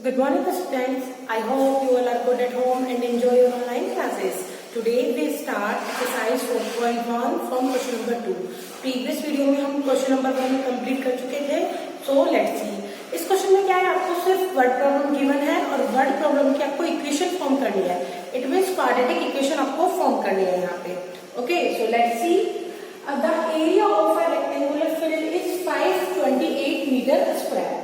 Good morning students. I hope you all are good at home and enjoy your online classes. Today we start exercise 4.1 from question number 2. Previous video में हम question number 1 complete कर चुके थे. So let's see. इस question में क्या है, आपको सिर्फ वर्ड प्रॉब्लम गिवन है और वर्ड प्रॉब्लम की आपको इक्वेशन फॉर्म करनी है. इट मीन्स क्वाड्रेटिक इक्वेशन आपको फॉर्म करनी है यहाँ पे. Okay, so let's see. The area of a rectangular field is 528 meter square.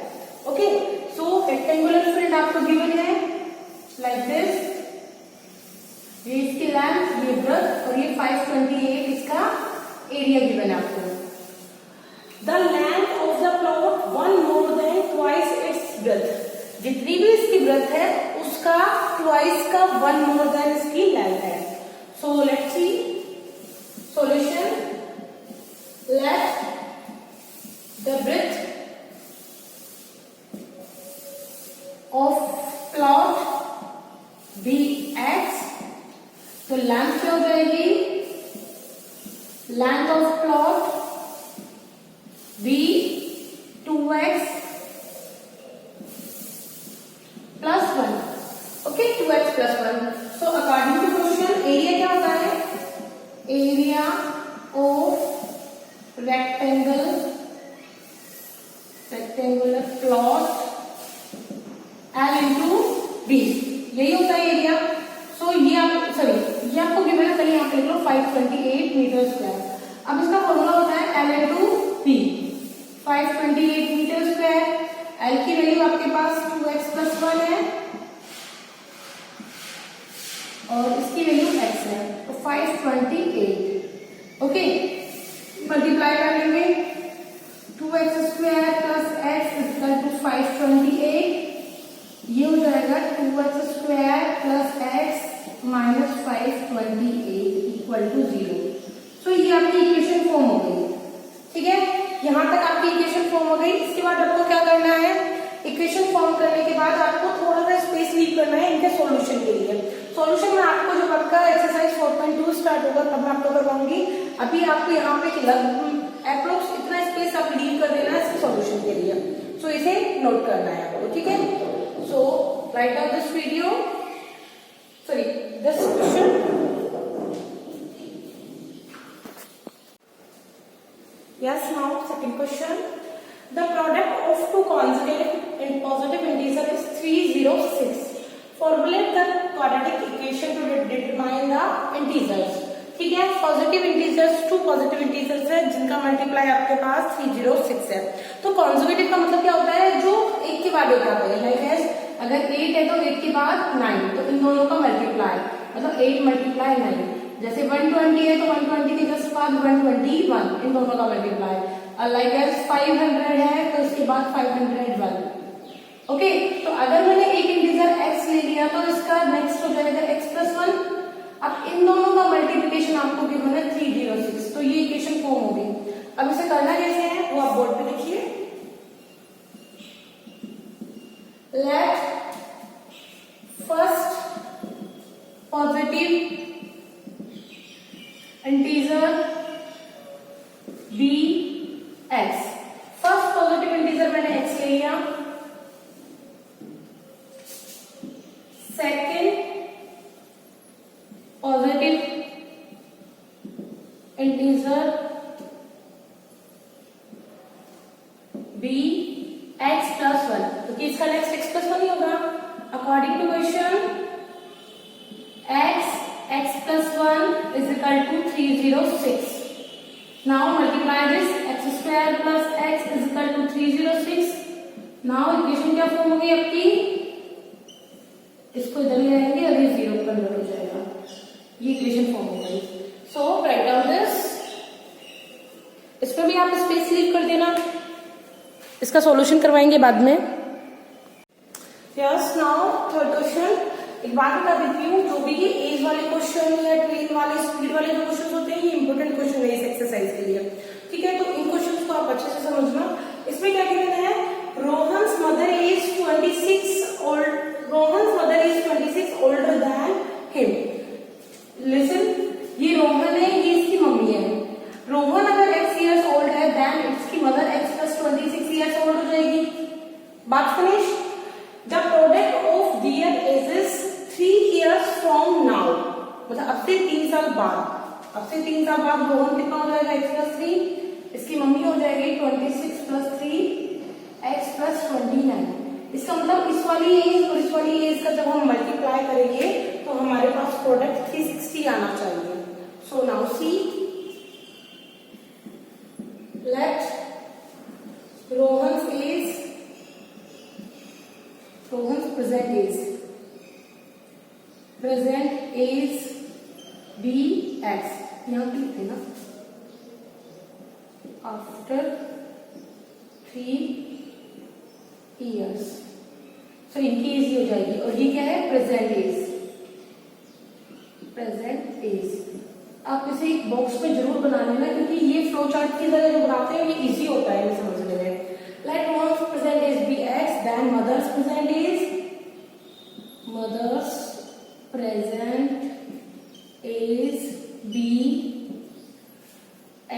Okay, so rectangular field आपको given है like this. ये इसकी लेंथ, ये ब्रेड्थ और ये 528 इसका एरिया गिवन है आपको. The length of the plot one more than twice its breadth. जितनी भी इसकी ब्रेड्थ है उसका twice का one more than इसकी लेंथ है. So let's see solution. Let the breadth of plot be x. तो लेंथ क्या हो जाएगी? Length of plot b 2x plus 1. Okay, 2x plus 1. So according to question area क्या होता है? Area of rectangular plot L into B, यही होता है एरिया. सो ये आपको गिवन है, चलिए यहाँ पे लिख लो 528 मीटर स्क्वायर. अब इसका फॉर्मूला होता है L into B. 528 metre square, L की वैल्यू आपके पास 2x plus 1 है और इसकी वैल्यू x है, तो 528. ओके, मल्टीप्लाई कर लेंगे. 2x square plus x equal to 528. ये हो जाएगा 2x square plus x minus 528 equal to 0. So ये आपकी इक्वेशन फॉर्म हो गई. ठीक है, यहाँ तक आपकी इक्वेशन फॉर्म हो गई. इसके बाद आपको क्या करना है? इक्वेशन फॉर्म करने के बाद आपको थोड़ा सा स्पेस लीव करना है इनके सॉल्यूशन के लिए. सॉल्यूशन में आपको जब आपका एक्सरसाइज 4.2 स्टार्ट होगा तब मैं आपको करवाऊंगी. अभी आपको यहाँ पे अप्रोक्स इतना स्पेस आप लीव कर देना है इसके सॉल्यूशन के लिए. सो इसे नोट करना है आपको. ठीक है, so write down this video, sorry this question. Yes, now second question. The product of two consecutive and positive integers is 306. Formulate the quadratic equation to determine the integers. ठीक है, positive integers, two positive integers है जिनका multiply आपके पास 306 है. तो conjugative का मतलब क्या होता है? जो एक के बाद एक आता है. लाइक अगर 8 है तो 8 के बाद 9, तो इन दोनों का मल्टीप्लाई मतलब 8 मल्टीप्लाई 9. जैसे 120 है तो 120 के जस्ट बाद 121, इन दोनों का मल्टीप्लाई. लाइक 500 है तो इसके बाद 501. ओके, तो अगर मैंने एक इंटीजर x ले लिया तो इसका नेक्स्ट हो जाएगा x plus 1. अब इन दोनों का मल्टीप्लिकेशन आपको गिवन है 306, तो ये इक्वेशन फॉर्म हो गई. अब इसे करना कैसे है वो आप बोर्ड पे लिखिए. Let first positive integer be x. First positive integer मैंने x ले लिया. Second positive integer be x plus 1, तो किसका नेक्स्ट x plus 1 ही होगा. According to question x plus 1 is equal to 306. Now multiply this x square plus x is equal to 306. Now equation क्या form होगी आपकी? इसको इधर ले आएंगे और ये 0 कन्वर्ट हो जाएगा. ये इक्वेशन फॉर्म हो गई. So write down this. इसमें भी आप स्पेस लीव कर देना, इसका सॉल्यूशन करवाएंगे बाद में. Yes, now third question. एक बात बता देती हूँ, जो भी ये एज वाले क्वेश्चन या ट्रेन वाले स्पीड वाले जो क्वेश्चन होते हैं ये इंपॉर्टेंट क्वेश्चन है इस एक्सरसाइज के लिए. ठीक है, तो इन क्वेश्चन को आप अच्छे से समझना. इसमें क्या कहते हैं? Rohan's mother is 26 old. Rohan's mother is 26 older than him. Listen, ये रोहन है, ये इसकी मम्मी है. रोहन अगर x years old है देन इसकी mother x plus 26 years old हो जाएगी. बात फिनिश. जब as is 3 years from now, मतलब अब से 3 साल बाद, अब से 3 साल बाद रोहन कितना हो जाएगा x प्लस 3, इसकी मम्मी हो जाएगी 26 प्लस 3 x प्लस 29। इसका मतलब इस वाली एज और इस वाली एज का जब हम मल्टीप्लाई करेंगे तो हमारे पास प्रोडक्ट 360 आना चाहिए। So now see, let Rohan's age, Rohan's present age be x, यहाँ पे लिखते ना, आफ्टर 3 years। सो इनकी एज ये हो जाएगी और ये क्या है, प्रेजेंट एज, प्रेजेंट एज। आप इसे एक बॉक्स में जरूर बना लेना क्योंकि ये फ्लो चार्ट की तरह जो बनाते हैं ये इजी होता है समझने में। Let Rohan's present age be x, then mother's present age, mother's present age be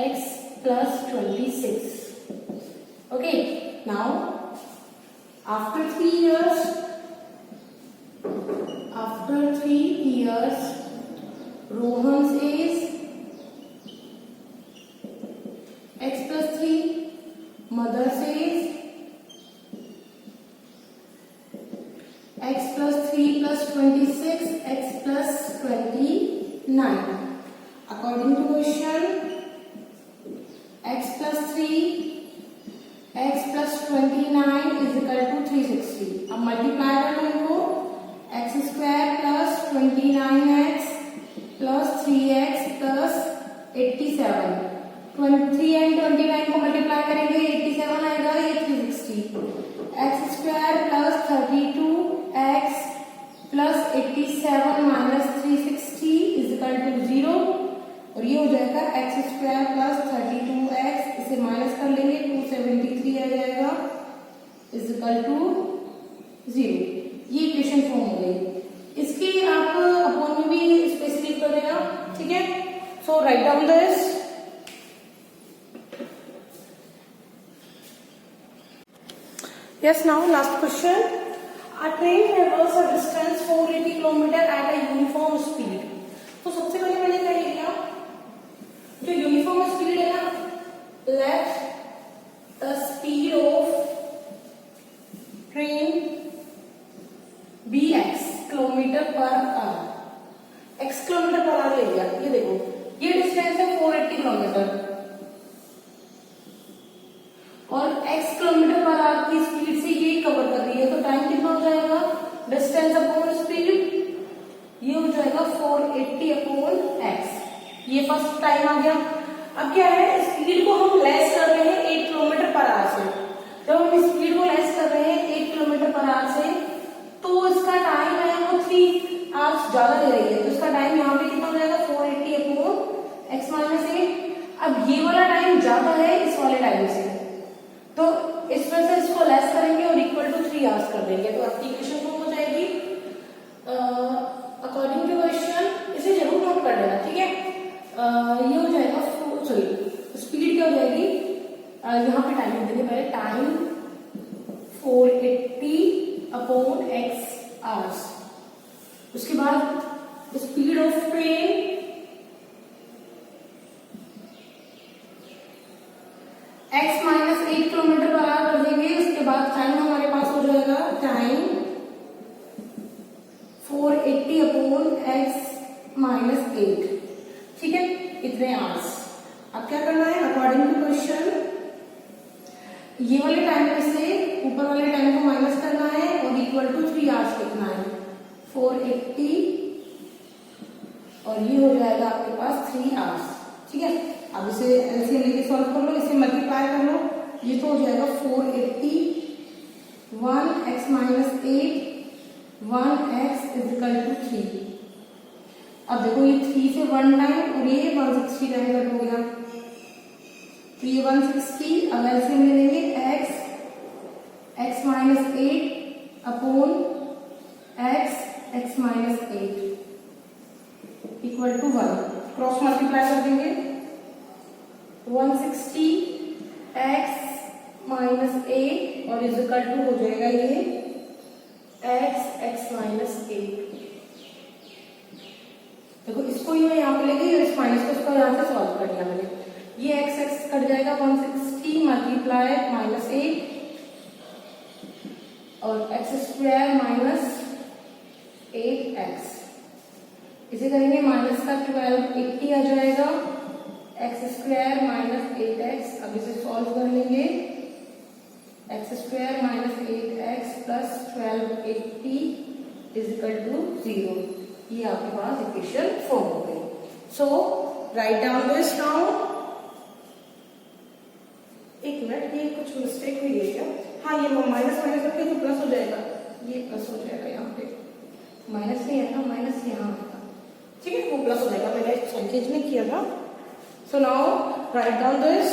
x plus 26। Okay, now after 3 years, after 3 years, Rohan's age x plus 3, mother's age x plus 3 plus 26, x plus 29. According to question, x plus 3 x plus 29 is equal to 360। अब multiply कर लो इनको, x square plus 29x plus 3x plus 87, 3 and 29 को multiply करेंगे 87 आएगा, ये 360, x square plus 32x plus 87 minus 360 is equal to 0 और ये हो जाएगा एक्स स्क्वायर प्लस 32x, इसे माइनस कर लेंगे 273 आ जाएगा इज इक्वल टू 0। ये इक्वेशन फॉर्म हो गई। इसकी आप अपॉन में भी स्पेसिफिक कर देना, ठीक है। So write down this, yes, now last question, a train travels a distance 480 km at a uniform speed। तो सबसे पहले मैंने क्या लिया, जो यूनिफॉर्म स्पीड है ना, let the speed of train be x kilometre per hour, x kilometre per hour ले लिया। ये देखो, ये डिस्टेंस है 480 किलोमीटर और x किलोमीटर पर आवर की स्पीड से ये कवर कर रही है, तो टाइम कितना हो जाएगा, डिस्टेंस अपॉन स्पीड, ये हो जाएगा 480 अपॉन x। ये फर्स्ट टाइम आ गया। अब क्या है, स्पीड को हम लेस कर रहे हैं 8 किलोमीटर पर आवर से। जब हम स्पीड को लेस कर रहे हैं 8 किलोमीटर पर आवर से, तो इसका टाइम है वो 3 आवर्स ज्यादा ले रही है, तो इसका टाइम यहाँ पे कितना हो जाएगा, 480 अपॉन x माइनस 8। अब ये वाला टाइम ज्यादा है इस वाले टाइम से, तो इस वजह से इसको लेस करेंगे और इक्वल टू 3 आवर्स कर देंगे, तो आपकी इक्वेशन फॉर्म हो जाएगी अकॉर्डिंग टू क्वेश्चन। इसे जरूर नोट कर लेना, ठीक है। ये हो जाएगा, सॉरी स्पीड क्या हो जाएगी, यहाँ पे टाइम देंगे पहले, टाइम 480 अपॉन x आवर्स। उसके बाद speed of train x minus 8 kilometre per our कर देंगे। उसके बाद टाइम हमारे पास हो जाएगा, टाइम 480 अपॉन x माइनस 8, ठीक है, इतने आवर्स। अब क्या करना है, अकॉर्डिंग टू क्वेश्चन, ये वाले टाइम में से ऊपर वाले टाइम को माइनस करना है और इक्वल टू 3 आवर्स लिखना है, 480 और ये हो जाएगा आपके पास 3 आवर्स, ठीक है। अब इसे एलसीएम लेके सॉल्व कर लो, इसे मल्टीप्लाई कर लो, ये तो हो जाएगा 480, 1x minus 8, 1x is equal to 3। अब देखो ये 3 से 1 टाइम और ये 160 टाइम कट हो गया, तो ये 160। अब एलसीएम ले लेंगे, x minus 8 upon x minus 8 equal to 1, cross multiply कर देंगे, 160 x माइनस 8 और इज इक्वल टू हो जाएगा ये x माइनस 8। देखो इसको ही मैं यहाँ पे ले गई और इस माइनस को इसको यहाँ से सॉल्व कर लिया मैंने। ये x कट जाएगा 160 मल्टीप्लाई माइनस 8 और एक्स स्क्वायर माइनस 8x, इसे करेंगे माइनस का 1280 आ जाएगा, एक्स स्क्वायर माइनस 8x। अब इसे सॉल्व कर लेंगे, x square minus 8x plus 1280 is equal to 0। ये आपके पास इक्वेशन फॉर्म हो गई। So write down this now. एक मिनट, ये कुछ मिस्टेक हुई है क्या? हाँ, ये माइनस माइनस करके तो प्लस हो जाएगा, ये प्लस हो जाएगा, यहाँ पे माइनस नहीं है ना, माइनस यहाँ आएगा, ठीक है, वो प्लस हो जाएगा, मैंने संकेत नहीं किया था। So now right down this